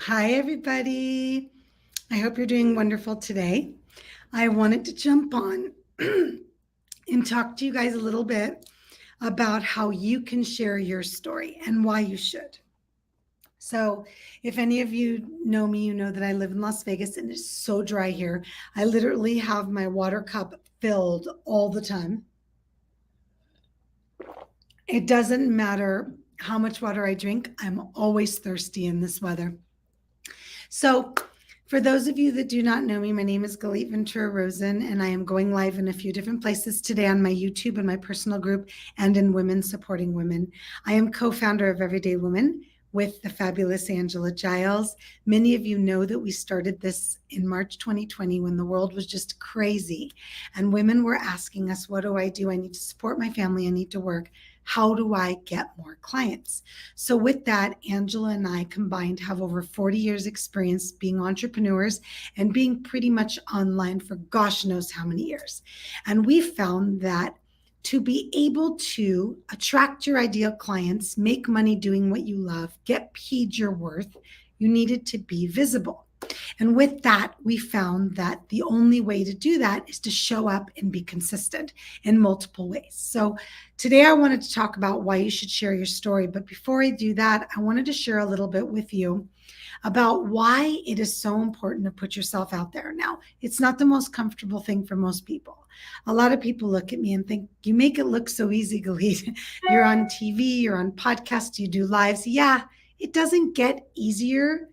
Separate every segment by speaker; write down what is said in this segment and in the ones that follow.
Speaker 1: Hi, everybody. I hope you're doing wonderful today. I wanted to jump on and talk to you guys a little bit about how you can share your story and why you should. So, if any of you know me, you know that I live in Las Vegas and it's so dry here. I literally have my water cup filled all the time. It doesn't matter how much water I drink, I'm always thirsty in this weather. So, for those of you that do not know me, my name is Galit Ventura Rosen, and I am going live in a few different places today on my YouTube and my personal group and in Women Supporting Women. I am co founder of Everyday Woman with the fabulous Angela Giles. Many of you know that we started this in March 2020 when the world was just crazy, and women were asking us, what do? I need to support my family, I need to work. How do I get more clients? So with that, Angela and I combined have over 40 years experience being entrepreneurs and being pretty much online for gosh knows how many years. And we found that to be able to attract your ideal clients, make money doing what you love, get paid your worth, you needed to be visible. And with that, we found that the only way to do that is to show up and be consistent in multiple ways. So today I wanted to talk about why you should share your story. But before I do that, I wanted to share a little bit with you about why it is so important to put yourself out there. Now, it's not the most comfortable thing for most people. A lot of people look at me and think, you make it look so easy, Galit. You're on TV, you're on podcasts, you do lives. Yeah, it doesn't get easier.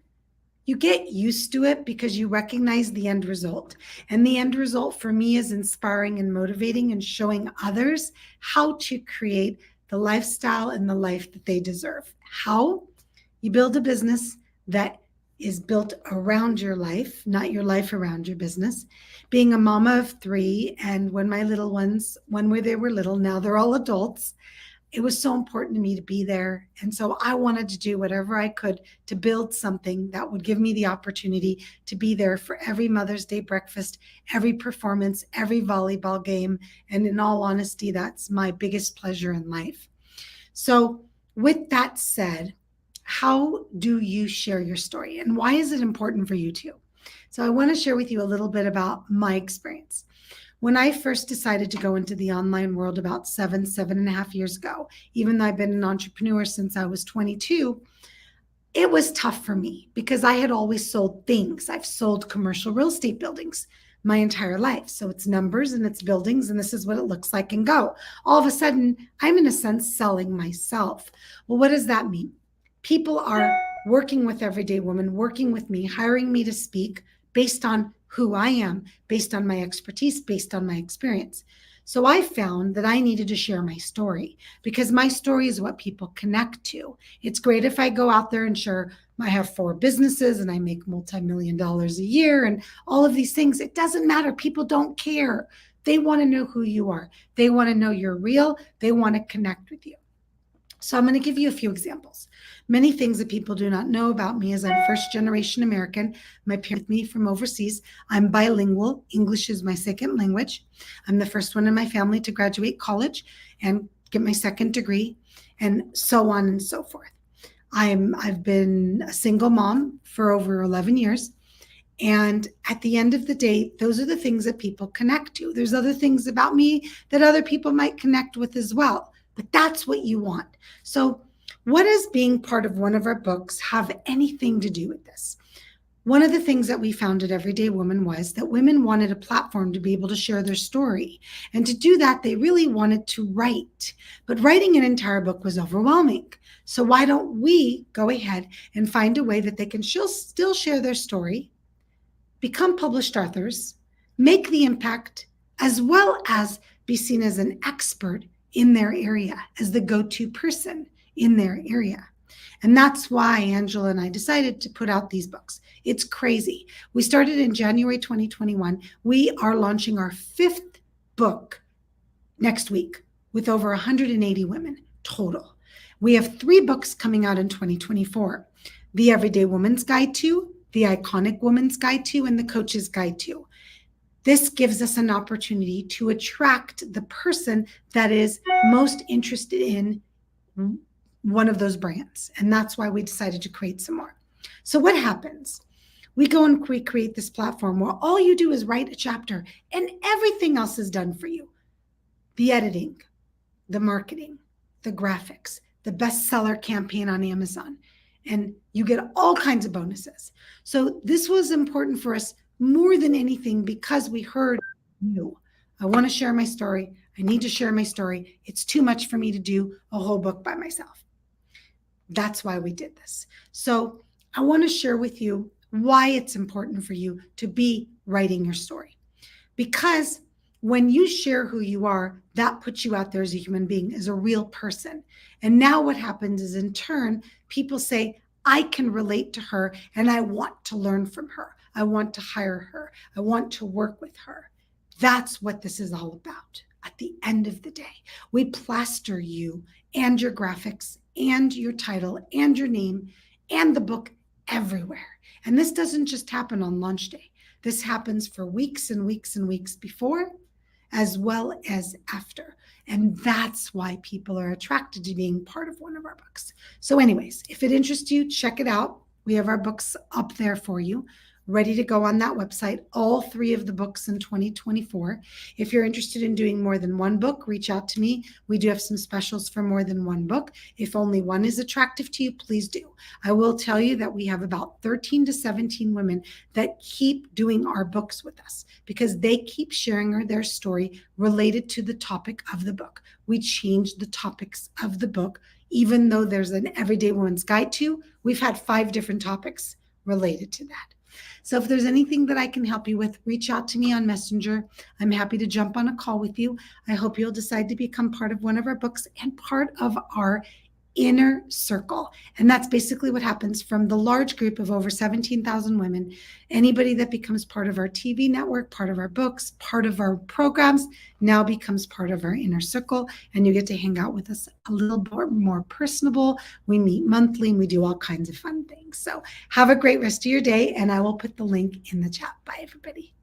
Speaker 1: You get used to it because you recognize the end result. And the end result for me is inspiring and motivating and showing others how to create the lifestyle and the life that they deserve. How? You build a business that is built around your life, not your life around your business. Being a mama of three, and when my little ones, when they were little, now they're all adults, it was so important to me to be there. And so I wanted to do whatever I could to build something that would give me the opportunity to be there for every Mother's Day breakfast, every performance, every volleyball game. And in all honesty, that's my biggest pleasure in life. So, with that said, how do you share your story and why is it important for you to? So, I want to share with you a little bit about my experience. When I first decided to go into the online world about 7.5 years ago, even though I've been an entrepreneur since I was 22, it was tough for me because I had always sold things. I've sold commercial real estate buildings my entire life. So it's numbers and it's buildings, and this is what it looks like and go. All of a sudden, I'm in a sense selling myself. Well, what does that mean? People are working with Everyday Woman, working with me, hiring me to speak based on who I am, based on my expertise, based on my experience. So I found that I needed to share my story because my story is what people connect to. It's great if I go out there and share I have 4 businesses and I make multi-million dollars a year and all of these things. It doesn't matter. People don't care. They want to know who you are. They want to know you're real. They want to connect with you. So I'm going to give you a few examples. Many things that people do not know about me is I'm first generation American. My parents with me from overseas. I'm bilingual. English is my second language. I'm the first one in my family to graduate college and get my second degree, and so on and so forth. I've been a single mom for over 11 years. And at the end of the day, those are the things that people connect to. There's other things about me that other people might connect with as well, but that's what you want. So, what does being part of one of our books have anything to do with this? One of the things that we found at Everyday Woman was that women wanted a platform to be able to share their story. And to do that, they really wanted to write. But writing an entire book was overwhelming. So why don't we go ahead and find a way that they can still share their story, become published authors, make the impact, as well as be seen as an expert in their area, as the go-to person in their area. And that's why Angela and I decided to put out these books. It's crazy. We started in January 2021. We are launching our 5th book next week with over 180 women total. We have 3 books coming out in 2024. The Everyday Woman's Guide to, the Iconic Woman's Guide to, and the Coach's Guide to. This gives us an opportunity to attract the person that is most interested in one of those brands. And that's why we decided to create some more. So what happens? We go and we create this platform where all you do is write a chapter and everything else is done for you. The editing, the marketing, the graphics, the bestseller campaign on Amazon, and you get all kinds of bonuses. So this was important for us more than anything because we heard you. I want to share my story. I need to share my story. It's too much for me to do a whole book by myself. That's why we did this. So I want to share with you why it's important for you to be writing your story. Because when you share who you are, that puts you out there as a human being, as a real person. And now what happens is in turn, people say, I can relate to her and I want to learn from her. I want to hire her. I want to work with her. That's what this is all about. At the end of the day, we plaster you and your graphics and your title and your name and the book everywhere. And this doesn't just happen on launch day. This happens for weeks and weeks and weeks before, as well as after. And that's why people are attracted to being part of one of our books. So anyways, if it interests you, check it out. We have our books up there for you, ready to go on that website, all 3 of the books in 2024. If you're interested in doing more than one book, reach out to me. We do have some specials for more than one book. If only one is attractive to you, please do. I will tell you that we have about 13 to 17 women that keep doing our books with us because they keep sharing their story related to the topic of the book. We change the topics of the book, even though there's an Everyday Woman's Guide to. We've had 5 different topics related to that. So if there's anything that I can help you with, reach out to me on Messenger. I'm happy to jump on a call with you. I hope you'll decide to become part of one of our books and part of our inner circle. And that's basically what happens from the large group of over 17,000 women. Anybody that becomes part of our TV network, part of our books, part of our programs, now becomes part of our inner circle. And you get to hang out with us a little bit more personable. We meet monthly and we do all kinds of fun things. So have a great rest of your day. And I will put the link in the chat. Bye, everybody.